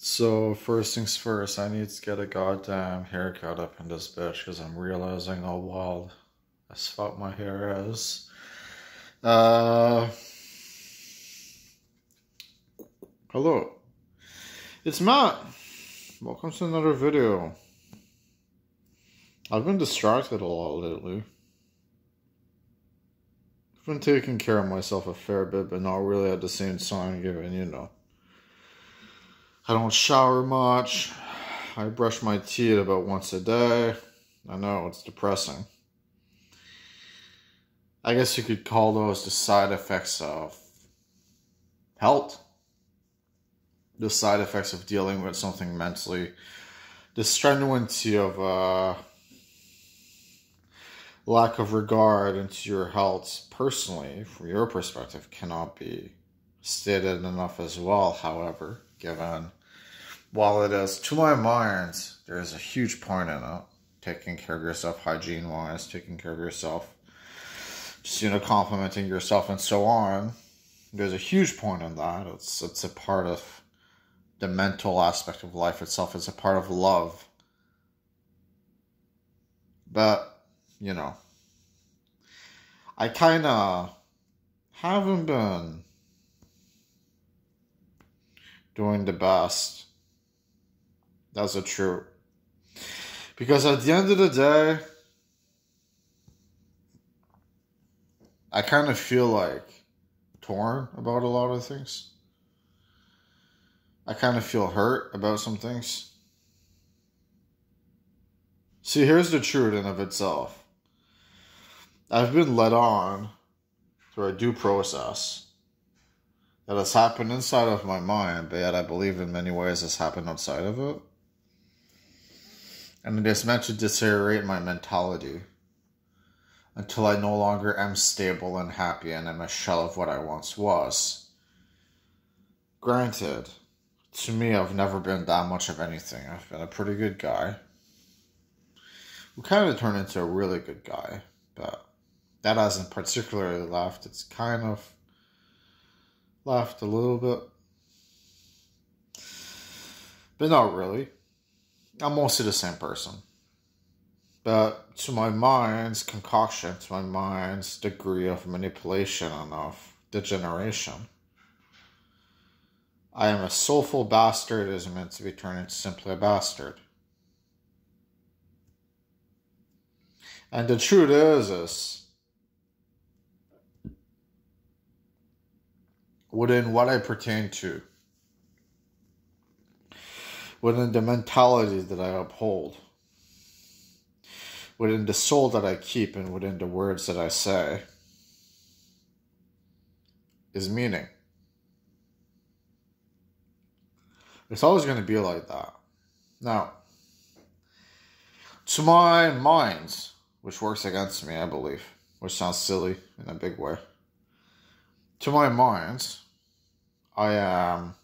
So first things first, I need to get a goddamn haircut up in this bitch because I'm realizing how wild as fuck my hair is. Uh, Hello, it's Matt. Welcome to another video. I've been distracted a lot lately. I've been taking care of myself a fair bit, but not really at the same time, given, I don't shower much. I brush my teeth about once a day. I know, it's depressing. I guess you could call those the side effects of health. The side effects of dealing with something mentally. The strenuity of lack of regard into your health personally, from your perspective, cannot be stated enough as well, however, given, while it is, to my mind, there is a huge point in it. Taking care of yourself hygiene-wise, taking care of yourself, just, complimenting yourself and so on. There's a huge point in that. It's a part of the mental aspect of life itself. It's a part of love. But, I kind of haven't been doing the best. That's the truth. Because at the end of the day, I kind of feel like torn about a lot of things. I kind of feel hurt about some things. See, here's the truth in of itself. I've been led on through a due process that has happened inside of my mind, but yet I believe in many ways it's happened outside of it. And it is meant to deteriorate my mentality until I no longer am stable and happy and am a shell of what I once was. Granted, to me, I've never been that much of anything. I've been a pretty good guy. We kind of turned into a really good guy, but that hasn't particularly left. It's kind of left a little bit, but not really. I'm mostly the same person. But to my mind's concoction, to my mind's degree of manipulation and of degeneration, I am a soulful bastard that is meant to be turned into simply a bastard. And the truth is within what I pertain to, within the mentality that I uphold, within the soul that I keep, and within the words that I say, is meaning. It's always going to be like that. Now, to my mind, which works against me, I believe, which sounds silly in a big way, to my mind, I am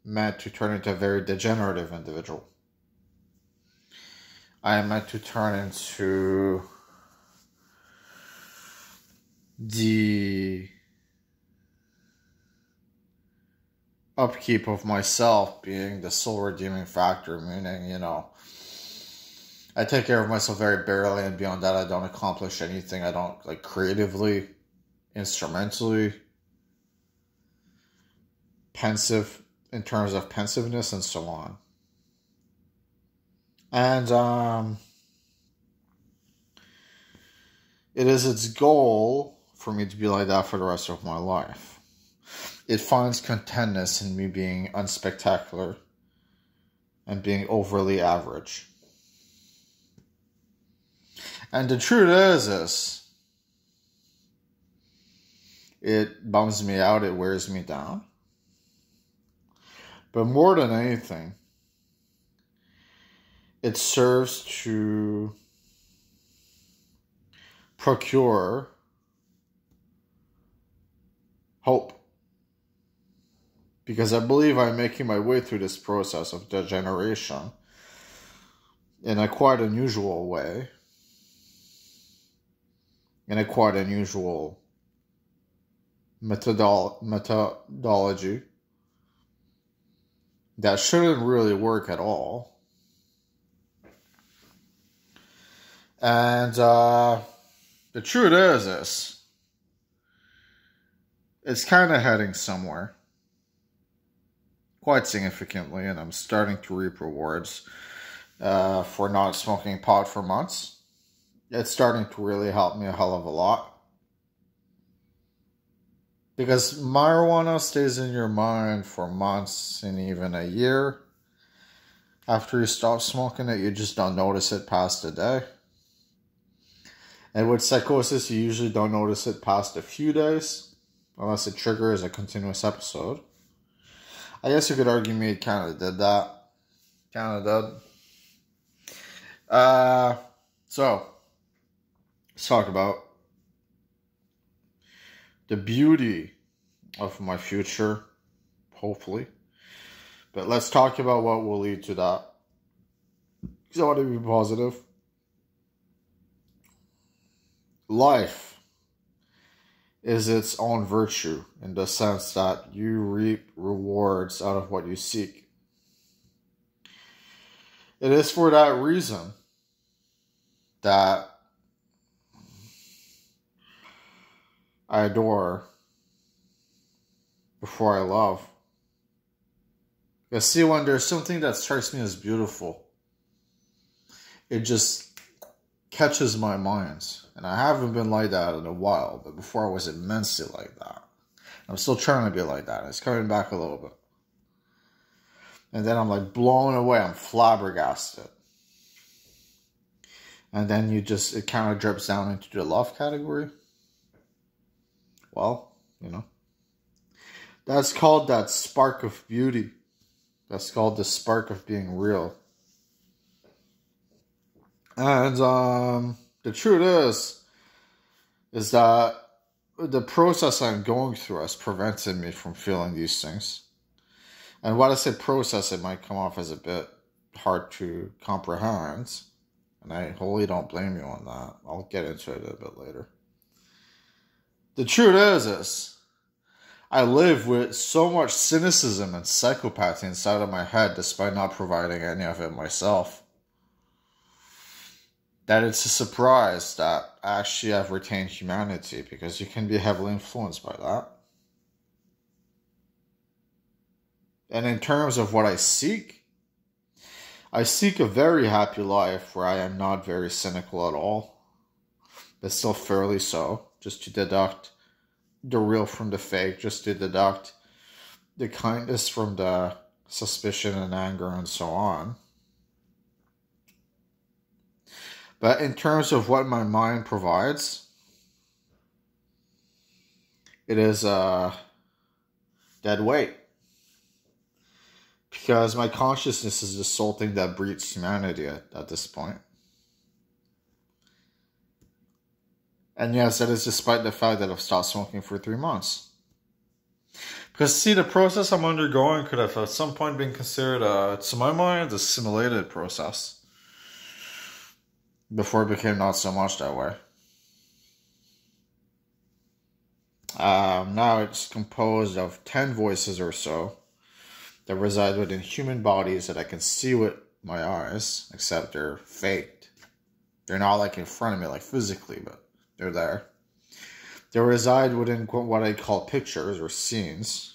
meant to turn into a very degenerative individual. I am meant to turn into the upkeep of myself being the sole redeeming factor, meaning, I take care of myself very barely, and beyond that, I don't accomplish anything. I don't, creatively, instrumentally, pensive, in terms of pensiveness and so on. And it is its goal for me to be like that for the rest of my life. It finds contentness in me being unspectacular and being overly average. And the truth is it bums me out, it wears me down. But more than anything, it serves to procure hope. Because I believe I'm making my way through this process of degeneration in a quite unusual way, in a quite unusual methodology, that shouldn't really work at all. And the truth is this. It's kind of heading somewhere quite significantly, and I'm starting to reap rewards for not smoking pot for months. It's starting to really help me a hell of a lot. Because marijuana stays in your mind for months and even a year. After you stop smoking it, you just don't notice it past a day. And with psychosis, you usually don't notice it past a few days, unless it triggers a continuous episode. I guess you could argue me it kind of did that. Kind of did. So, let's talk about the beauty of my future, hopefully. But let's talk about what will lead to that. Because I want to be positive. Life is its own virtue in the sense that you reap rewards out of what you seek. It is for that reason that I adore before I love. Because see, when there's something that strikes me as beautiful, it just catches my mind. And I haven't been like that in a while, but before I was immensely like that. I'm still trying to be like that. It's coming back a little bit. And then I'm like blown away. I'm flabbergasted. And then it kind of drips down into the love category. Well, that's called that spark of beauty. That's called the spark of being real. And the truth is that the process I'm going through has prevented me from feeling these things. And when I say process, it might come off as a bit hard to comprehend. And I wholly don't blame you on that. I'll get into it a bit later. The truth is I live with so much cynicism and psychopathy inside of my head despite not providing any of it myself, that it's a surprise that actually I've retained humanity, because you can be heavily influenced by that. And in terms of what I seek a very happy life where I am not very cynical at all, but still fairly so, just to deduct the real from the fake, just to deduct the kindness from the suspicion and anger and so on. But in terms of what my mind provides, it is a dead weight. Because my consciousness is the sole thing that breeds humanity at this point. And yes, that is despite the fact that I've stopped smoking for 3 months. Because see, the process I'm undergoing could have at some point been considered, to my mind, a simulated process. Before it became not so much that way. Now it's composed of 10 voices or so that reside within human bodies that I can see with my eyes, except they're faked. They're not like in front of me, like physically, but they're there. They reside within what I call pictures or scenes.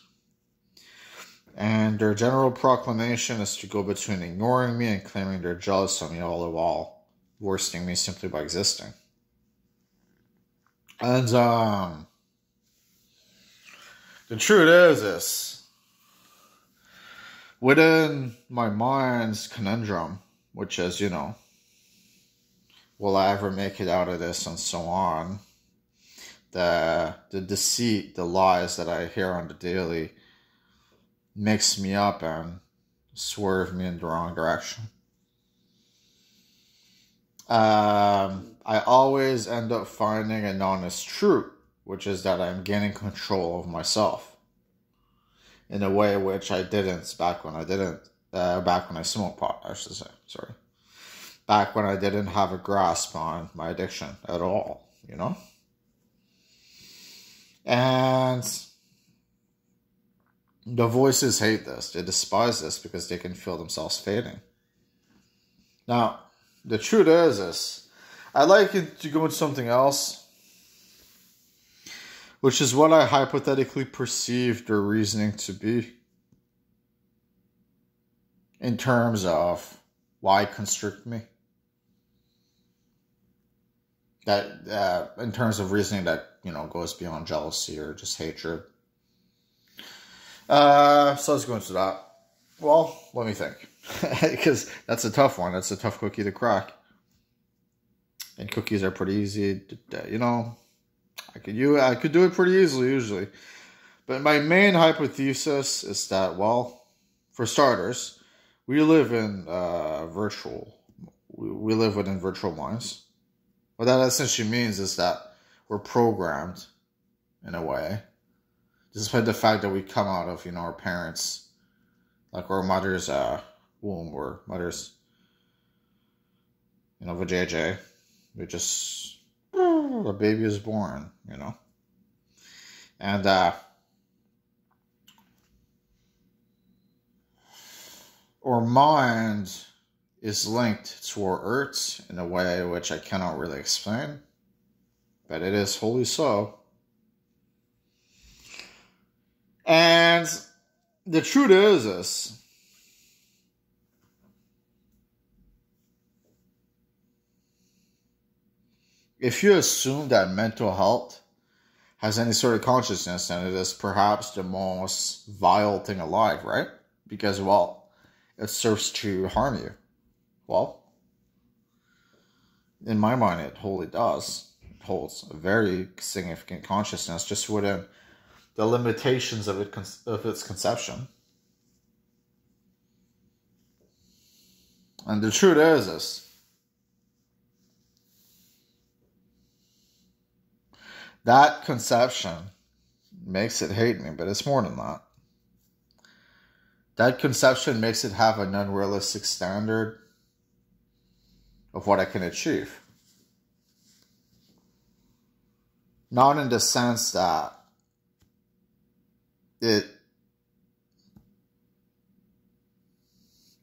And their general proclamation is to go between ignoring me and claiming they're jealous of me all the while, worsting me simply by existing. And the truth is this. Within my mind's conundrum, which is, will I ever make it out of this and so on, the deceit, the lies that I hear on the daily mix me up and swerve me in the wrong direction. I always end up finding an honest truth, which is that I'm gaining control of myself in a way which I didn't back when I smoked pot, I should say. Sorry. Back when I didn't have a grasp on my addiction at all, And The voices hate this. They despise this because they can feel themselves fading. Now, the truth is I'd like you to go into something else, which is what I hypothetically perceived their reasoning to be in terms of why constrict me. That in terms of reasoning that, goes beyond jealousy or just hatred. So let's go into that. Well, let me think. Because that's a tough one. That's a tough cookie to crack. And cookies are pretty easy. I could do it pretty easily usually. But my main hypothesis is that, well, for starters, we live in we live within virtual minds. What that essentially means is that we're programmed in a way, despite the fact that we come out of, our parents, like our mother's womb or mother's, vajayjay. We just, a baby is born, And our mind is linked to our earth in a way which I cannot really explain, but it is wholly so. And the truth is if you assume that mental health has any sort of consciousness, then it is perhaps the most vile thing alive, right? Because, well, it serves to harm you. Well, in my mind, it wholly does. It holds a very significant consciousness just within the limitations of its conception. And the truth is that conception makes it hate me, but it's more than that. That conception makes it have an unrealistic standard of what I can achieve. Not in the sense that it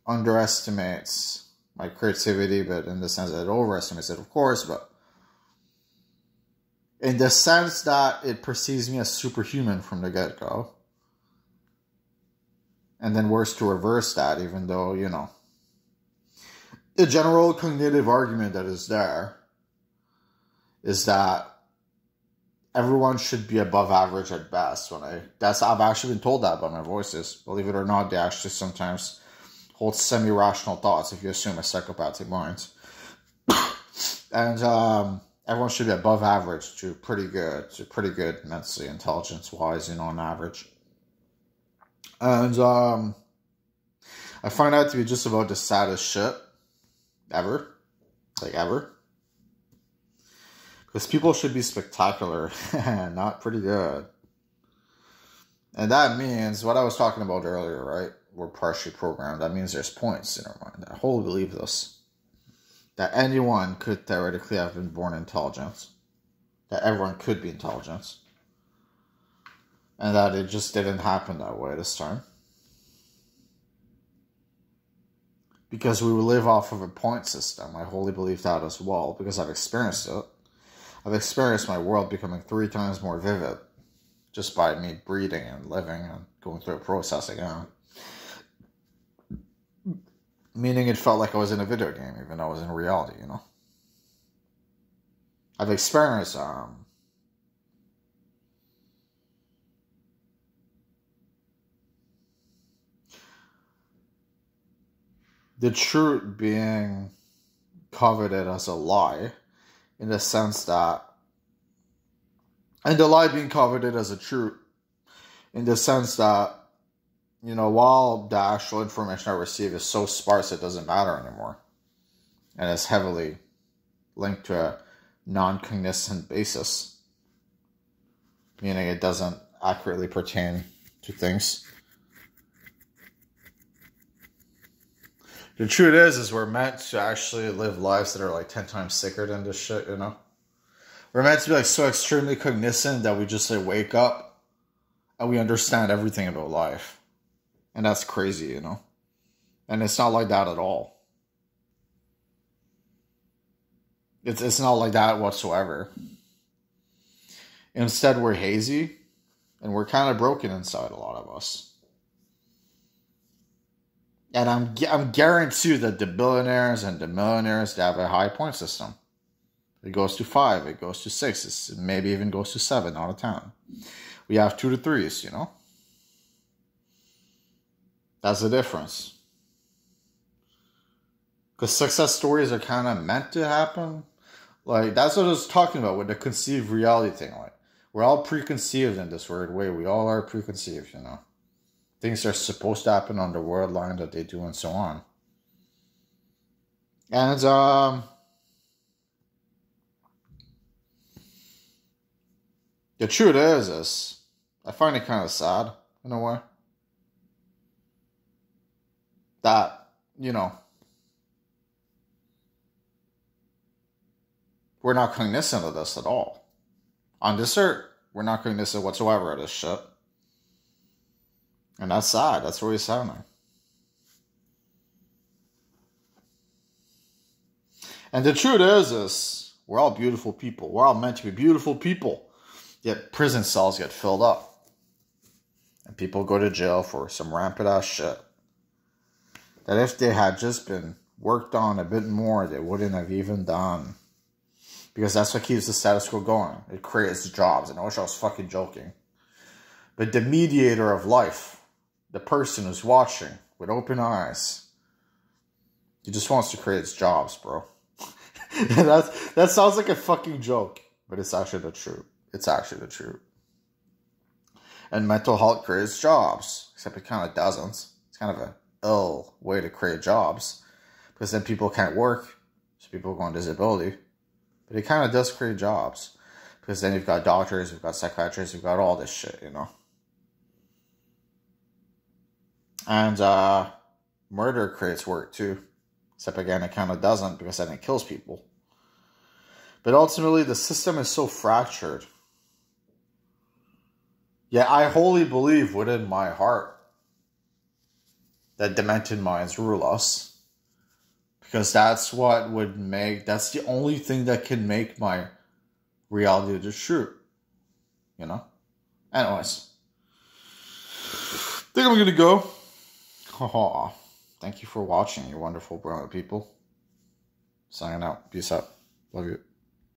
underestimates my creativity, but in the sense that it overestimates it, of course, but in the sense that it perceives me as superhuman from the get-go. And then worse to reverse that, even though, the general cognitive argument that is there is that everyone should be above average at best. I've actually been told that by my voices. Believe it or not, they actually sometimes hold semi-rational thoughts if you assume a psychopathic mind. And everyone should be above average to pretty good mentally, intelligence-wise, on average. And I find that to be just about the saddest shit ever. Like, ever. Because people should be spectacular, not pretty good. And that means, what I was talking about earlier, right? We're partially programmed. That means there's points in our mind. I wholly believe this. That anyone could theoretically have been born intelligent. That everyone could be intelligent. And that it just didn't happen that way this time. Because we live off of a point system. I wholly believe that as well, because I've experienced it. I've experienced my world becoming 3 times more vivid just by me breathing and living and going through a process again. Meaning it felt like I was in a video game, even though I was in reality, I've experienced the truth being coveted as a lie, in the sense that, and the lie being coveted as a truth, in the sense that, while the actual information I receive is so sparse it doesn't matter anymore, and it's heavily linked to a non-cognizant basis, meaning it doesn't accurately pertain to things. The truth is we're meant to actually live lives that are like 10 times sicker than this shit, We're meant to be like so extremely cognizant that we just wake up and we understand everything about life. And that's crazy, you know? And it's not like that at all. It's not like that whatsoever. Instead, we're hazy, and we're kind of broken inside, a lot of us. And I'm guaranteed that the billionaires and the millionaires, they have a high point system. It goes to 5, it goes to 6, it maybe even goes to 7 out of 10. We have 2 to 3s, you know? That's the difference. Because success stories are kind of meant to happen. Like, that's what I was talking about with the conceived reality thing. Like, we're all preconceived in this weird way. We all are preconceived, you know. Things are supposed to happen on the world line that they do and so on. And, the truth is I find it kind of sad, in a way. That, you know, we're not cognizant of this at all. On this earth, we're not cognizant whatsoever of this shit. And that's sad. That's really sad, man. And the truth is we're all beautiful people. We're all meant to be beautiful people. Yet prison cells get filled up. And people go to jail for some rampant ass shit. That if they had just been worked on a bit more, they wouldn't have even done. Because that's what keeps the status quo going. It creates jobs. And I wish I was fucking joking. But the mediator of life, the person who's watching with open eyes, he just wants to create jobs, bro. That sounds like a fucking joke. But it's actually the truth. It's actually the truth. And mental health creates jobs. Except it kind of doesn't. It's kind of an ill way to create jobs. Because then people can't work. So people go on disability. But it kind of does create jobs. Because then you've got doctors, you've got psychiatrists, you've got all this shit, you know. And murder creates work too. Except again, it kind of doesn't, because then it kills people. But ultimately, the system is so fractured. Yet I wholly believe within my heart that demented minds rule us. Because that's what would make, that's the only thing that can make my reality the truth. You know? Anyways. I think I'm going to go. Oh, thank you for watching, you wonderful, brilliant people. Signing out. Peace out. Love you.